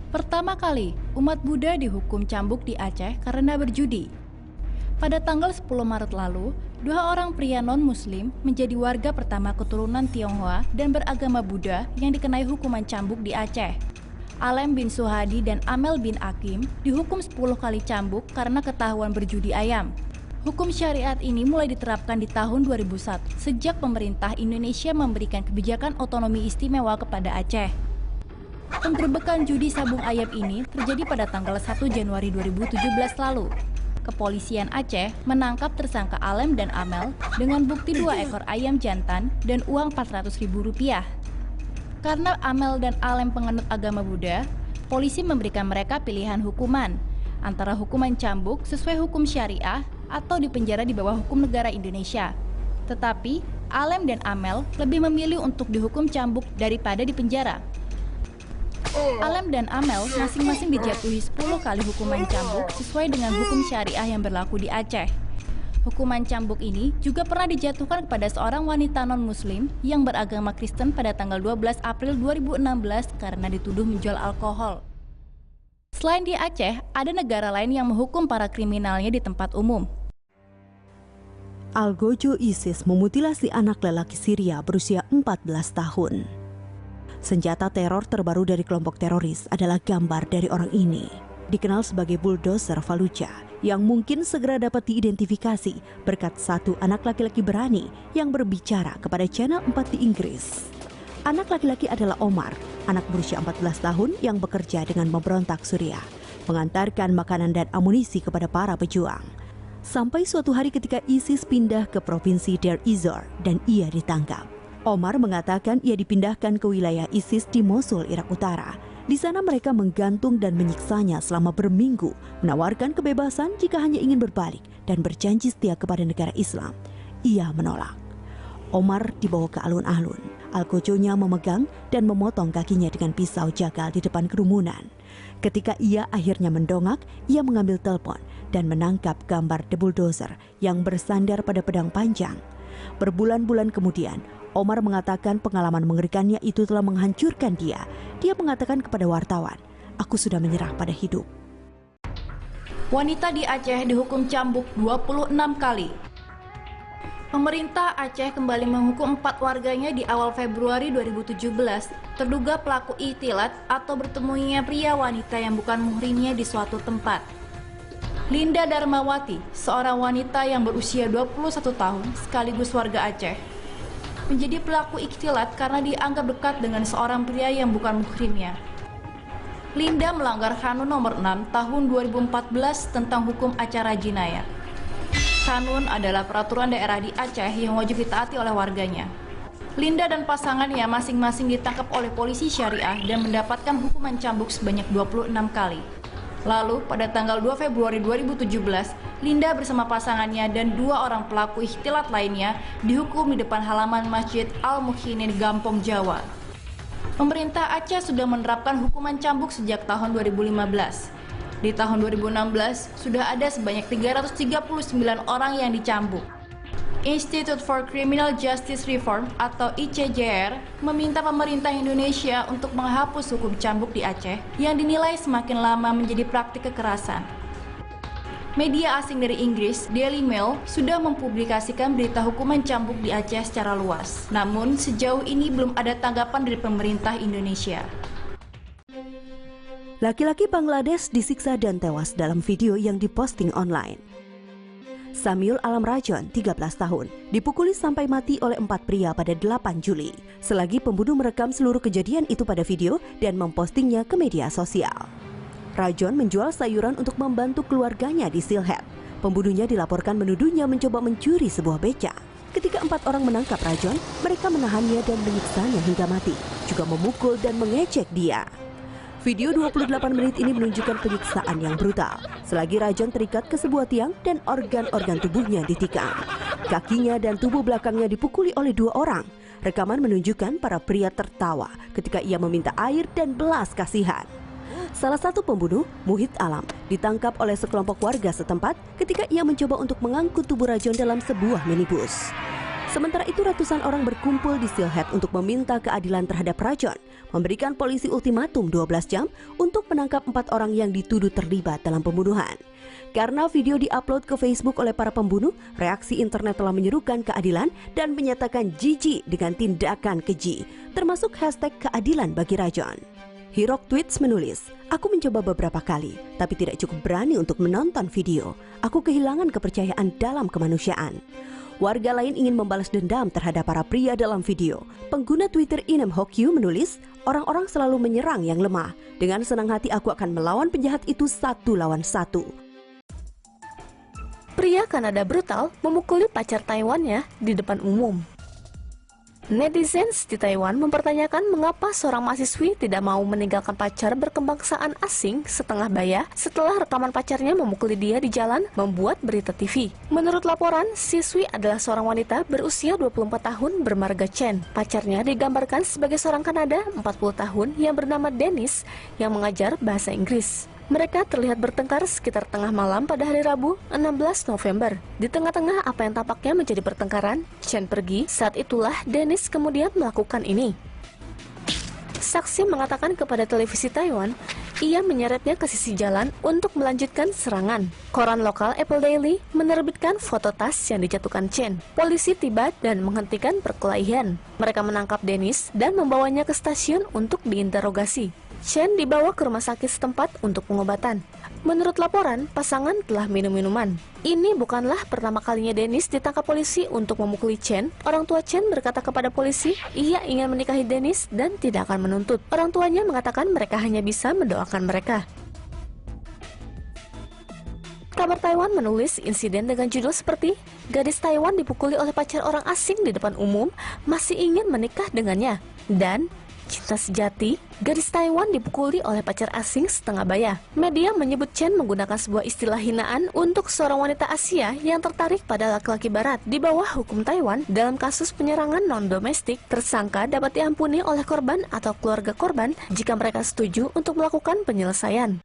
Pertama kali, umat Buddha dihukum cambuk di Aceh karena berjudi. Pada tanggal 10 Maret lalu, dua orang pria non-muslim menjadi warga pertama keturunan Tionghoa dan beragama Buddha yang dikenai hukuman cambuk di Aceh. Alem bin Suhadi dan Amel bin Akim dihukum 10 kali cambuk karena ketahuan berjudi ayam. Hukum syariat ini mulai diterapkan di tahun 2001 sejak pemerintah Indonesia memberikan kebijakan otonomi istimewa kepada Aceh. Penggerbekan judi sabung ayam ini terjadi pada tanggal 1 Januari 2017 lalu. Kepolisian Aceh menangkap tersangka Alem dan Amel dengan bukti 2 ekor ayam jantan dan uang Rp400.000. Karena Amel dan Alem penganut agama Buddha, polisi memberikan mereka pilihan hukuman, antara hukuman cambuk sesuai hukum syariah atau dipenjara di bawah hukum negara Indonesia. Tetapi, Alem dan Amel lebih memilih untuk dihukum cambuk daripada dipenjara. Alem dan Amel masing-masing dijatuhi 10 kali hukuman cambuk sesuai dengan hukum syariah yang berlaku di Aceh. Hukuman cambuk ini juga pernah dijatuhkan kepada seorang wanita non-muslim yang beragama Kristen pada tanggal 12 April 2016 karena dituduh menjual alkohol. Selain di Aceh, ada negara lain yang menghukum para kriminalnya di tempat umum. Algojo ISIS memutilasi anak lelaki Syria berusia 14 tahun. Senjata teror terbaru dari kelompok teroris adalah gambar dari orang ini. Dikenal sebagai bulldozer Fallujah, yang mungkin segera dapat diidentifikasi berkat satu anak laki-laki berani yang berbicara kepada Channel 4 di Inggris. Anak laki-laki adalah Omar, anak berusia 14 tahun yang bekerja dengan pemberontak Suriah, mengantarkan makanan dan amunisi kepada para pejuang. Sampai suatu hari ketika ISIS pindah ke provinsi Deir ez-Zor dan ia ditangkap. Omar mengatakan ia dipindahkan ke wilayah ISIS di Mosul, Irak Utara. Di sana mereka menggantung dan menyiksanya selama berminggu, menawarkan kebebasan jika hanya ingin berbalik dan berjanji setia kepada negara Islam. Ia menolak. Omar dibawa ke alun-alun. Algojonya memegang dan memotong kakinya dengan pisau jagal di depan kerumunan. Ketika ia akhirnya mendongak, ia mengambil telepon dan menangkap gambar The Bulldozer yang bersandar pada pedang panjang. Berbulan-bulan kemudian, Omar mengatakan pengalaman mengerikannya itu telah menghancurkan dia. Dia mengatakan kepada wartawan, "Aku sudah menyerah pada hidup." Wanita di Aceh dihukum cambuk 26 kali. Pemerintah Aceh kembali menghukum 4 warganya di awal Februari 2017, terduga pelaku ikhtilat atau bertemunya pria wanita yang bukan muhrimnya di suatu tempat. Linda Darmawati, seorang wanita yang berusia 21 tahun sekaligus warga Aceh, menjadi pelaku ikhtilat karena dianggap dekat dengan seorang pria yang bukan muhrimnya. Linda melanggar Kanun nomor 6 tahun 2014 tentang hukum acara jinayat. Kanun adalah peraturan daerah di Aceh yang wajib ditaati oleh warganya. Linda dan pasangannya masing-masing ditangkap oleh polisi syariah dan mendapatkan hukuman cambuk sebanyak 26 kali. Lalu, pada tanggal 2 Februari 2017, Linda bersama pasangannya dan 2 orang pelaku ikhtilat lainnya dihukum di depan halaman Masjid Al-Muhinin, Gampong, Jawa. Pemerintah Aceh sudah menerapkan hukuman cambuk sejak tahun 2015. Di tahun 2016, sudah ada sebanyak 339 orang yang dicambuk. Institute for Criminal Justice Reform atau ICJR meminta pemerintah Indonesia untuk menghapus hukum cambuk di Aceh yang dinilai semakin lama menjadi praktik kekerasan. Media asing dari Inggris, Daily Mail, sudah mempublikasikan berita hukuman cambuk di Aceh secara luas. Namun, sejauh ini belum ada tanggapan dari pemerintah Indonesia. Laki-laki Bangladesh disiksa dan tewas dalam video yang diposting online. Samuel Alam Rajon, 13 tahun, dipukuli sampai mati oleh 4 pria pada 8 Juli. Selagi pembunuh merekam seluruh kejadian itu pada video dan mempostingnya ke media sosial. Rajon menjual sayuran untuk membantu keluarganya di Sylhet. Pembunuhnya dilaporkan menuduhnya mencoba mencuri sebuah beca. Ketika 4 orang menangkap Rajon, mereka menahannya dan menyiksanya hingga mati, juga memukul dan mengejek dia. Video 28 menit ini menunjukkan penyiksaan yang brutal. Selagi Rajon terikat ke sebuah tiang dan organ-organ tubuhnya ditikam. Kakinya dan tubuh belakangnya dipukuli oleh 2 orang. Rekaman menunjukkan para pria tertawa ketika ia meminta air dan belas kasihan. Salah satu pembunuh, Muhid Alam, ditangkap oleh sekelompok warga setempat ketika ia mencoba untuk mengangkut tubuh Rajon dalam sebuah minibus. Sementara itu ratusan orang berkumpul di Sylhet untuk meminta keadilan terhadap Rajon, memberikan polisi ultimatum 12 jam untuk menangkap 4 orang yang dituduh terlibat dalam pembunuhan. Karena video diupload ke Facebook oleh para pembunuh, reaksi internet telah menyerukan keadilan dan menyatakan jijik dengan tindakan keji, termasuk hashtag keadilan bagi Rajon. Hirok Tweets menulis, "Aku mencoba beberapa kali, tapi tidak cukup berani untuk menonton video. Aku kehilangan kepercayaan dalam kemanusiaan." Warga lain ingin membalas dendam terhadap para pria dalam video. Pengguna Twitter Inem Hokyu menulis, "Orang-orang selalu menyerang yang lemah. Dengan senang hati aku akan melawan penjahat itu 1 lawan 1." Pria Kanada brutal memukuli pacar Taiwannya di depan umum. Netizens di Taiwan mempertanyakan mengapa seorang mahasiswi tidak mau meninggalkan pacar berkebangsaan asing setengah baya setelah rekaman pacarnya memukuli dia di jalan membuat berita TV. Menurut laporan, siswi adalah seorang wanita berusia 24 tahun bermarga Chen. Pacarnya digambarkan sebagai seorang Kanada 40 tahun yang bernama Dennis yang mengajar bahasa Inggris. Mereka terlihat bertengkar sekitar tengah malam pada hari Rabu, 16 November. Di tengah-tengah apa yang tampaknya menjadi pertengkaran, Chen pergi. Saat itulah Dennis kemudian melakukan ini. Saksi mengatakan kepada televisi Taiwan, ia menyeretnya ke sisi jalan untuk melanjutkan serangan. Koran lokal Apple Daily menerbitkan foto tas yang dijatuhkan Chen. Polisi tiba dan menghentikan perkelahian. Mereka menangkap Dennis dan membawanya ke stasiun untuk diinterogasi. Chen dibawa ke rumah sakit setempat untuk pengobatan. Menurut laporan, pasangan telah minum minuman. Ini bukanlah pertama kalinya Dennis ditangkap polisi untuk memukuli Chen. Orang tua Chen berkata kepada polisi, ia ingin menikahi Dennis dan tidak akan menuntut. Orang tuanya mengatakan mereka hanya bisa mendoakan mereka. Kabar Taiwan menulis insiden dengan judul seperti, "Gadis Taiwan dipukuli oleh pacar orang asing di depan umum, masih ingin menikah dengannya." Dan cinta sejati, gadis Taiwan dipukuli oleh pacar asing setengah baya. Media menyebut Chen menggunakan sebuah istilah hinaan untuk seorang wanita Asia yang tertarik pada laki-laki barat. Di bawah hukum Taiwan, dalam kasus penyerangan non-domestik, tersangka dapat diampuni oleh korban atau keluarga korban jika mereka setuju untuk melakukan penyelesaian.